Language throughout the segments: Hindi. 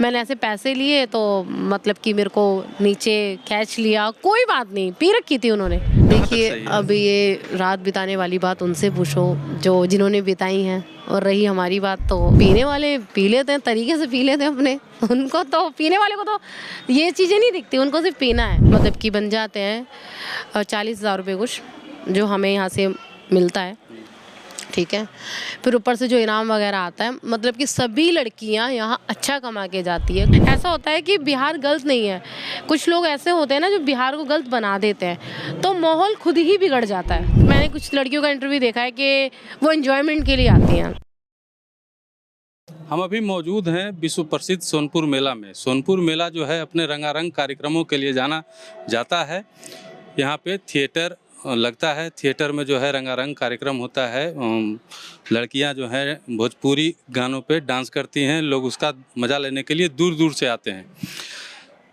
मैंने ऐसे पैसे लिए तो मतलब कि मेरे को नीचे खींच लिया, कोई बात नहीं, पी रखी थी उन्होंने। देखिए सही है? अब ये रात बिताने वाली बात उनसे पूछो जो जिन्होंने बिताई हैं, और रही हमारी बात तो पीने वाले पी लेते हैं, तरीके से पी लेते हैं अपने। उनको तो पीने वाले को तो ये चीज़ें नहीं दिखती, उनको सिर्फ पीना है। मतलब कि बन जाते हैं 40,000 रुपये कुछ जो हमें यहाँ से मिलता है, ठीक है। फिर ऊपर से जो इनाम वगैरह आता है, मतलब कि सभी लड़कियां यहाँ अच्छा कमा के जाती है। ऐसा होता है कि बिहार गलत नहीं है, कुछ लोग ऐसे होते हैं ना जो बिहार को गलत बना देते हैं, तो माहौल खुद ही बिगड़ जाता है। मैंने कुछ लड़कियों का इंटरव्यू देखा है कि वो एंजॉयमेंट के लिए आती हैं। हम अभी मौजूद हैं विश्व प्रसिद्ध सोनपुर मेला में। सोनपुर मेला जो है अपने रंगारंग कार्यक्रमों के लिए जाना जाता है। यहाँ पे थिएटर लगता है, थिएटर में जो है रंगारंग कार्यक्रम होता है। लड़कियाँ जो हैं भोजपुरी गानों पे डांस करती हैं, लोग उसका मज़ा लेने के लिए दूर दूर से आते हैं,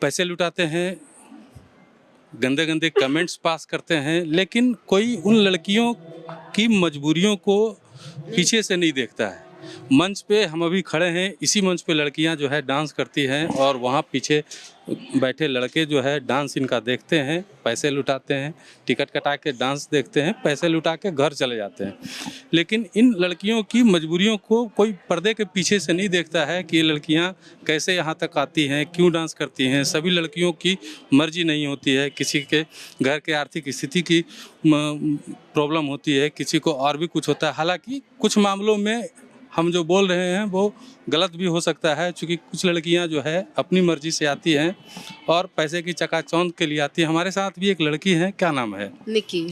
पैसे लुटाते हैं, गंदे गंदे कमेंट्स पास करते हैं, लेकिन कोई उन लड़कियों की मजबूरियों को पीछे से नहीं देखता है। मंच पे हम अभी खड़े हैं, इसी मंच पे लड़कियां जो है डांस करती हैं और वहाँ पीछे बैठे लड़के जो है डांस इनका देखते हैं, पैसे लुटाते हैं, टिकट कटा के डांस देखते हैं, पैसे लुटा के घर चले जाते हैं। लेकिन इन लड़कियों की मजबूरियों को कोई पर्दे के पीछे से नहीं देखता है कि ये लड़कियां कैसे यहाँ तक आती हैं, क्यों डांस करती हैं। सभी लड़कियों की मर्जी नहीं होती है, किसी के घर के आर्थिक स्थिति की प्रॉब्लम होती है, किसी को और भी कुछ होता है। हालांकि कुछ मामलों में हम जो बोल रहे हैं वो गलत भी हो सकता है, क्योंकि कुछ लड़कियां जो है अपनी मर्जी से आती हैं और पैसे की चकाचौंध के लिए आती है। हमारे साथ भी एक लड़की है, क्या नाम है? निकी।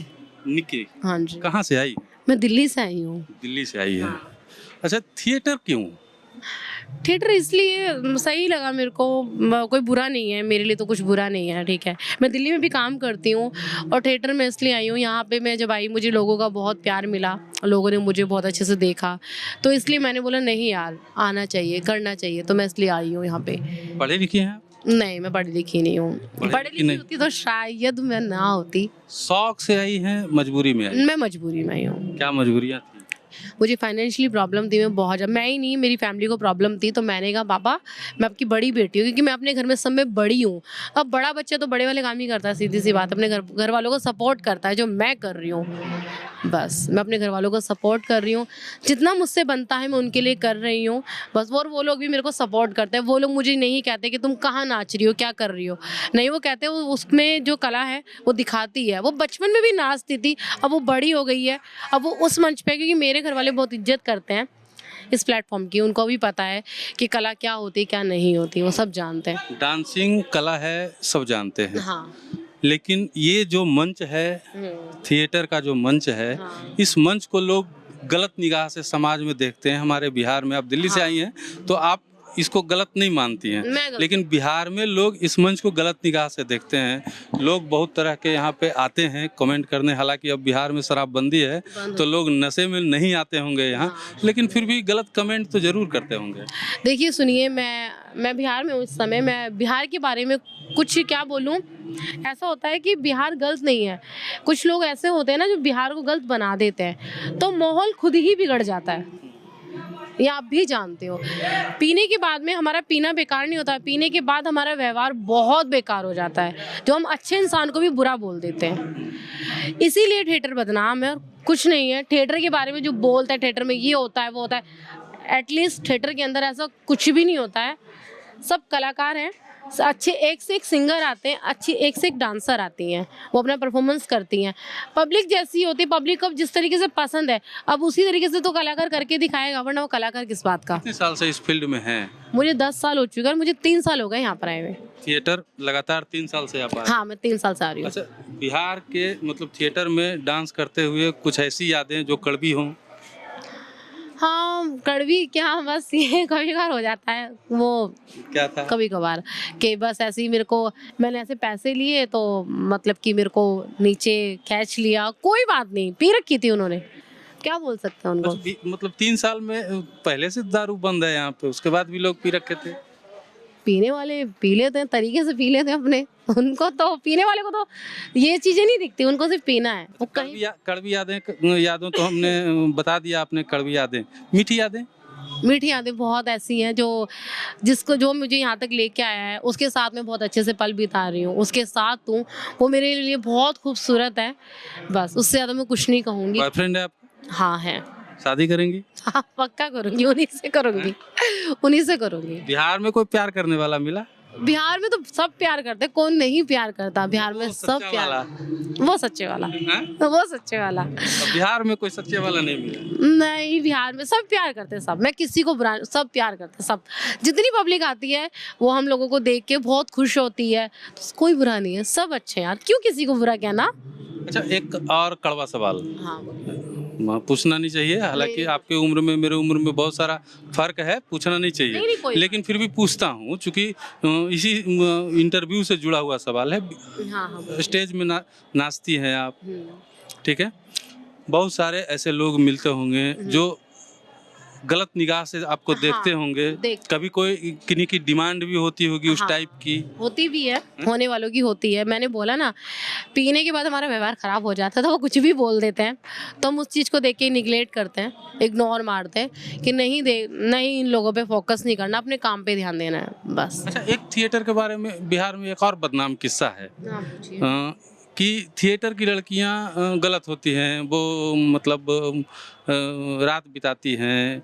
निकी। हाँ जी। कहाँ से आई? मैं दिल्ली से आई हूँ। दिल्ली से आई है। अच्छा, थिएटर क्यों? थिएटर इसलिए सही लगा मेरे को, कोई बुरा नहीं है मेरे लिए, तो कुछ बुरा नहीं है, ठीक है। मैं दिल्ली में भी काम करती हूँ और थिएटर में इसलिए आई हूँ। यहाँ पे मैं जब आई, मुझे लोगों का बहुत प्यार मिला, लोगों ने मुझे बहुत अच्छे से देखा, तो इसलिए मैंने बोला नहीं यार, आना चाहिए, करना चाहिए, तो मैं इसलिए आई हूँ यहाँ पे। पढ़े लिखे हैं? नहीं, मैं पढ़ी लिखी नहीं हूँ। पढ़ी लिखी होती तो शायद मैं ना होती। शौक से आई हैं, मजबूरी में आई? मैं मजबूरी में आई हूँ। क्या मजबूरियाँ थी? मुझे फाइनेंशियली प्रॉब्लम थी, मैं बहुत ज़्यादा, मैं ही नहीं मेरी फैमिली को प्रॉब्लम थी, तो मैंने कहा पापा मैं आपकी बड़ी बेटी हूँ, क्योंकि मैं अपने घर में सब में बड़ी हूँ। अब बड़ा बच्चा तो बड़े वाले काम ही करता है, सीधी सी बात, अपने घर वालों को सपोर्ट करता है, जो मैं कर रही हूँ। बस मैं अपने घर वालों को सपोर्ट कर रही हूँ, जितना मुझसे बनता है मैं उनके लिए कर रही हूँ बस। और वो लोग भी मेरे को सपोर्ट करते हैं। वो लोग मुझे नहीं कहते कि तुम कहाँ नाच रही हो, क्या कर रही हो, नहीं, वो कहते हैं उसमें जो कला है वो दिखाती है। वो बचपन में भी नाचती थी, अब वो बड़ी हो गई है, अब वो उस मंच पे, क्योंकि मेरे घर वाले बहुत इज्जत करते हैं इस प्लेटफॉर्म की, उनको भी पता है कि कला क्या होती है क्या नहीं होती, वो सब जानते हैं। डांसिंग कला है, सब जानते हैं। हाँ। लेकिन ये जो मंच है, थिएटर का जो मंच है, हाँ। इस मंच को लोग गलत निगाह से समाज में देखते हैं। हमारे बिहार में, आप दिल्ली से आई हैं तो आप इसको गलत नहीं मानती हैं, लेकिन बिहार में लोग इस मंच को गलत निगाह से देखते हैं। लोग बहुत तरह के यहाँ पे आते हैं कमेंट करने। हालांकि अब बिहार में शराबबंदी है तो लोग नशे में नहीं आते होंगे यहाँ, लेकिन फिर भी गलत कमेंट तो जरूर करते होंगे। देखिए सुनिए, मैं बिहार में हूँ इस समय, मैं बिहार के बारे में कुछ क्या बोलूँ। ऐसा होता है कि बिहार गलत नहीं है, कुछ लोग ऐसे होते हैं ना जो बिहार को गलत बना देते हैं, तो माहौल खुद ही बिगड़ जाता है, ये आप भी जानते हो। पीने के बाद में हमारा पीना बेकार नहीं होता, पीने के बाद हमारा व्यवहार बहुत बेकार हो जाता है, जो हम अच्छे इंसान को भी बुरा बोल देते हैं। इसीलिए थिएटर बदनाम है और कुछ नहीं है। थिएटर के बारे में जो बोलता है, थिएटर में ये होता है वो होता है, एटलीस्ट थिएटर के अंदर ऐसा कुछ भी नहीं होता है। सब कलाकार हैं, अच्छे एक से एक सिंगर आते हैं, अच्छी एक से एक डांसर आती हैं, वो अपना परफॉर्मेंस करती हैं। पब्लिक जैसी होती है, पब्लिक को जिस तरीके से पसंद है, अब उसी तरीके से तो कलाकार करके दिखाएगा, वरना वो कलाकार किस बात का। कितने साल से इस फील्ड में हैं? मुझे 10 साल हो चुका है, मुझे 3 साल हो गए यहाँ पर आए हुए। थिएटर लगातार 3 साल से आप आ रहे हैं? हाँ, मैं 3 साल से आ रही हूँ। अच्छा, बिहार के मतलब थिएटर में डांस करते हुए कुछ ऐसी यादें जो कड़वी हों? हाँ, कड़वी क्या, बस ये कभी कभार हो जाता है, वो क्या था? कभी कभार कि बस ऐसे ही मेरे को, मैंने ऐसे पैसे लिए तो मतलब कि मेरे को नीचे खींच लिया, कोई बात नहीं, पी रखी थी उन्होंने, क्या बोल सकते हैं उनको। मतलब 3 साल में पहले से दारू बंद है यहाँ पे, उसके बाद भी लोग पी रखे थे? पीने वाले पी लेते हैं, तरीके से पी लेते हैं अपने, उनको तो पीने वाले को तो ये चीजें नहीं दिखती, उनको सिर्फ पीना है। वो कहीं कड़वी यादें, यादों तो हमने बता दिया, आपने कड़वी यादें, मीठी यादें? मीठी यादें बहुत ऐसी हैं जो मुझे यहाँ तक लेके आया है, उसके साथ मैं बहुत अच्छे से पल बिता रही हूँ, उसके साथ हूँ, वो मेरे लिए बहुत खूबसूरत है। बस उससे ज़्यादा मैं कुछ नहीं कहूँगी। बॉयफ्रेंड है आपका? हाँ है। शादी करेंगी? हाँ पक्का करूँगी, उन्हीं से करूँगी, उन्हीं से करूँगी। बिहार में कोई प्यार करने वाला मिला? बिहार में तो सब प्यार करते हैं, कौन नहीं प्यार करता बिहार में, वो सब सच्चा प्यार। वाला? वो सच्चे वाला, हाँ? वो सच्चे वाला। अब बिहार में कोई सच्चे वाला नहीं मिला? नहीं, बिहार में सब प्यार करते हैं, सब, मैं किसी को बुरा, सब प्यार करते हैं, सब। जितनी पब्लिक आती है वो हम लोगों को देख के बहुत खुश होती है, तो कोई बुरा नहीं है, सब अच्छे हैं यार, क्यों किसी को बुरा कहना। अच्छा, एक और कड़वा सवाल हाँ पूछना नहीं चाहिए, हालांकि नहीं। आपके उम्र में मेरे उम्र में बहुत सारा फर्क है, पूछना नहीं चाहिए। नहीं, कोई लेकिन फिर भी पूछता हूँ, चूंकि इसी इंटरव्यू से जुड़ा हुआ सवाल है। हाँ। स्टेज में नाचती हैं आप, हम्म, ठीक है, बहुत सारे ऐसे लोग मिलते होंगे जो गलत निगाह से आपको देखते होंगे, कभी कोई किन्हीं की डिमांड भी होती होगी उस टाइप की? होती भी है, होने वालों की होती है। मैंने बोला ना, पीने के बाद हमारा व्यवहार खराब हो जाता है, तो वो कुछ भी बोल देते हैं, तो हम उस चीज़ को देख के निगलेक्ट करते हैं, इग्नोर मारते हैं कि नहीं, इन लोगों पे फोकस नहीं करना, अपने काम पे ध्यान देना है, बस। अच्छा, एक थिएटर के बारे में बिहार में एक और बदनाम किस्सा है कि थिएटर की लड़कियां गलत होती हैं, वो मतलब रात बिताती हैं।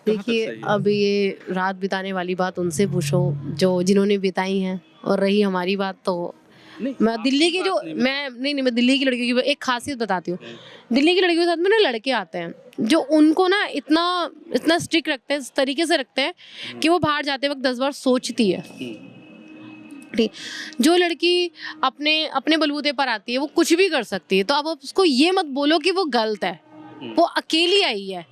देखिए, अब ये रात बिताने वाली बात उनसे पूछो जिन्होंने बिताई हैं, और रही हमारी बात, तो मैं दिल्ली की जो मैं दिल्ली की लड़कियों की एक खासियत बताती हूँ। दिल्ली की लड़कियों के साथ में ना लड़के आते हैं जो उनको ना इतना स्ट्रिक्ट रखते हैं, इस तरीके से रखते हैं कि वो बाहर जाते वक्त 10 बार सोचती है। ठीक, जो लड़की अपने बलबूते पर आती है वो कुछ भी कर सकती है, तो अब उसको ये मत बोलो कि वो गलत है, वो अकेली आई है,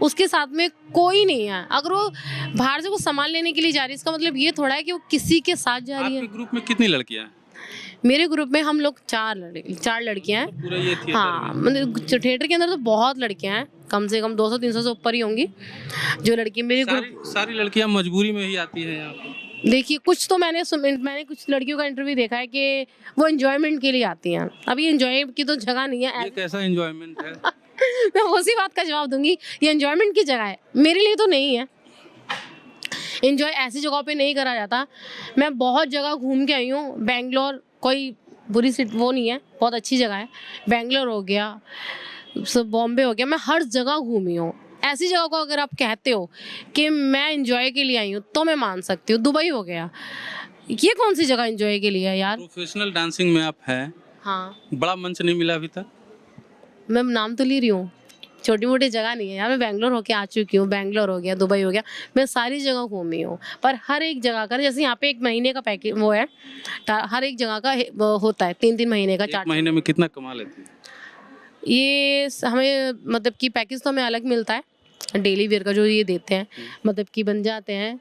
उसके साथ में कोई नहीं है। अगर वो बाहर से वो सामान लेने के लिए जा रही है, इसका मतलब ये थोड़ा है कि वो किसी के साथ जा रही है। आपके ग्रुप में कितनी लड़कियां हैं? मेरे ग्रुप में हम लोग 4 लड़कियां हैं। पूरा ये थिएटर हाँ, मतलब थिएटर के अंदर तो बहुत लड़कियां हैं, कम से कम 200-300 से ऊपर ही होंगी जो लड़की मेरे ग्रुप। सारी लड़कियां मजबूरी में ही आती हैं यहाँ पे? देखिए, कुछ तो मैंने कुछ लड़कियों का इंटरव्यू देखा है कि वो एंजॉयमेंट के लिए आती हैं। अभी एंजॉय की तो जगह नहीं है। ये कैसा एंजॉयमेंट है? मैं उसी बात का जवाब दूंगी, ये एंजॉयमेंट की जगह है, मेरे लिए तो नहीं है। एंजॉय ऐसी जगहों पे नहीं करा जाता। मैं बहुत जगह घूम के आई हूँ। बेंगलोर कोई बुरी सिटी वो नहीं है, बहुत अच्छी जगह है। बेंगलोर हो गया, सब बॉम्बे हो गया, मैं हर जगह घूमी हूँ। ऐसी जगह को अगर आप कहते हो कि मैं एंजॉय के लिए आई हूँ तो मैं मान सकती हूँ। दुबई हो गया, ये कौन सी जगह एंजॉय के लिए है यार? प्रोफेशनल डांसिंग में आप हैं। हाँ, बड़ा मंच नहीं मिला अभी तक? मैं नाम तो ले रही हूँ, छोटी मोटी जगह नहीं है यार। मैं बेंगलोर होके आ चुकी हूँ, बेंगलोर हो गया, दुबई हो गया, मैं सारी जगह घूमी हूँ। पर हर एक जगह का, जैसे यहाँ पे 1 महीने का पैकेज वो है, हर एक जगह का होता है 3-3 महीने का, 4 महीने में कितना कमा लेती है? ये हमें मतलब कि पैकेज तो हमें अलग मिलता है, डेली वेयर का जो ये देते हैं, मतलब कि बन जाते हैं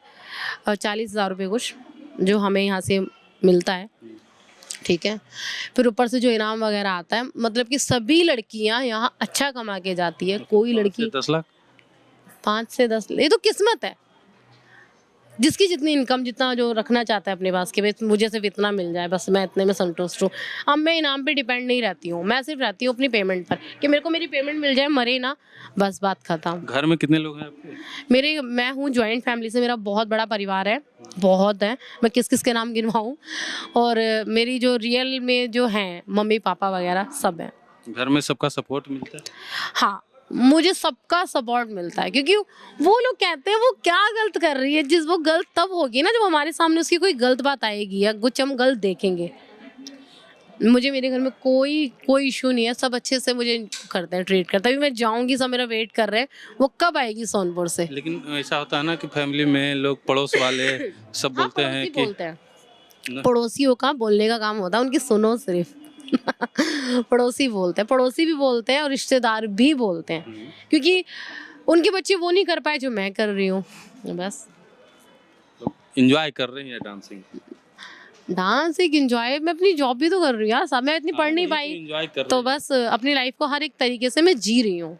40,000 रुपये कुछ, जो हमें यहाँ से मिलता है, ठीक है। फिर ऊपर से जो इनाम वगैरह आता है, मतलब कि सभी लड़कियां यहाँ अच्छा कमा के जाती है। कोई लड़की 10 लाख 5 से 10, ये तो किस्मत है, जिसकी जितनी इनकम, जितना जो रखना चाहता है अपने पास के, बस मुझे सिर्फ इतना मिल जाए, बस मैं इतने में संतुष्ट हूँ। अब मैं इनाम पे डिपेंड नहीं रहती हूँ, मैं सिर्फ रहती हूँ अपनी पेमेंट पर, कि मेरे को मेरी पेमेंट मिल जाए, मरे ना, बस बात खत्म। घर में कितने लोग हैं आपके? मैं हूँ जॉइंट फैमिली से, मेरा बहुत बड़ा परिवार है, बहुत है, मैं किस किस के नाम गिनवाऊँ। और मेरी जो रियल में जो हैं मम्मी पापा वगैरह सब हैं। घर में सबका सपोर्ट मिलता है? हाँ, मुझे सबका सपोर्ट मिलता है, क्योंकि वो लोग कहते हैं वो क्या गलत कर रही है, वो गलत तब होगी ना जब हमारे सामने उसकी कोई गलत बात आएगी या कुछ हम गलत देखेंगे। मुझे मेरे घर में कोई इशू नहीं है, सब अच्छे से मुझे करते हैं, ट्रीट करते हैं। अभी मैं जाऊंगी, सब मेरा वेट कर रहे हैं, वो कब आएगी सोनपुर से। लेकिन ऐसा होता है ना कि फैमिली में लोग, पड़ोस वाले सब बोलते हैं कि पड़ोसियों का बोलने का काम होता है, उनकी सुनो सिर्फ। पड़ोसी बोलते हैं, पड़ोसी भी बोलते हैं और रिश्तेदार भी बोलते हैं, क्योंकि उनके बच्चे वो नहीं कर पाए जो मैं कर रही हूँ। बस एंजॉय कर रही है डांसिंग? डांस एक एंजॉय, मैं अपनी जॉब भी तो कर रही हूँ यार, सब मैं इतनी पढ़ नहीं पाई, तो बस अपनी लाइफ को हर एक तरीके से मैं जी रही हूँ।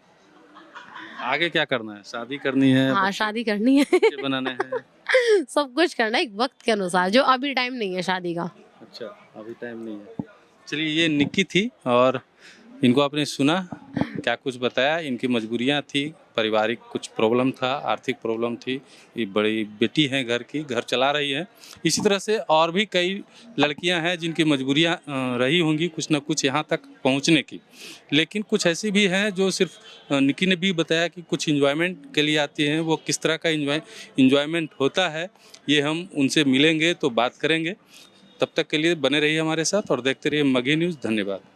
आगे क्या करना है? शादी करनी है? हाँ, शादी करनी है, बच्चे बनाने हैं? सब कुछ करना है एक वक्त के अनुसार, जो अभी टाइम नहीं है शादी का। अच्छा, अभी टाइम नहीं है। चलिए, ये निक्की थी और इनको आपने सुना क्या कुछ बताया, इनकी मजबूरियां थी, पारिवारिक कुछ प्रॉब्लम था, आर्थिक प्रॉब्लम थी, ये बड़ी बेटी हैं घर की, घर चला रही है। इसी तरह से और भी कई लड़कियां हैं जिनकी मजबूरियां रही होंगी कुछ ना कुछ यहाँ तक पहुँचने की, लेकिन कुछ ऐसी भी हैं जो सिर्फ निकी ने भी बताया कि कुछ इंजॉयमेंट के लिए आती हैं। वो किस तरह का इंजॉयमेंट होता है ये हम उनसे मिलेंगे तो बात करेंगे। तब तक के लिए बने रहिए हमारे साथ और देखते रहिए मगही न्यूज़। धन्यवाद।